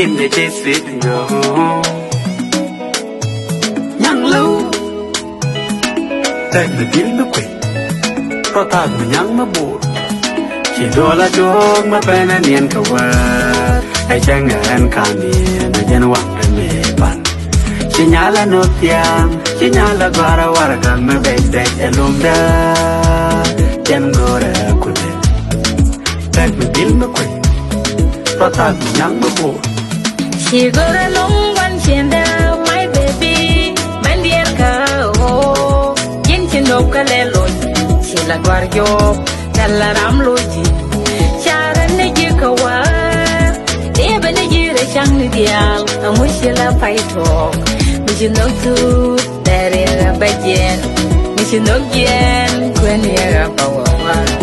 tin để chết xịt yo nhang lâuแต่ไม่บินไม่quayเพราะทางมันยังมาบูดที่โดนละโจงมาเป็นเนียนกว่าให้แจ้งเงินข้างนี้ไม่ยันหวังได้ไม่ปันชิญาละโนติยามชิญาละกวาระวาระกันไม่เบ็ดเด็กเอลุมเดาเจนโกระคุเดแต่ไม่บินไม่quayเพราะทางมันยังมาบูดชีก็ระลงวันเชียนดาว my baby มันเดียนเขายินชินกกะเลลอยชีละกวาร์โยแต่ละรำลุยจีชารันในยืกว่าเดี๋ยวเป็นยืดช่างนิดเดียวเอามือชีละไปทอกไม่ชินกทูแต่เรียกใบเย็นไม่ชินกเย็นควรเรียกเบาว่า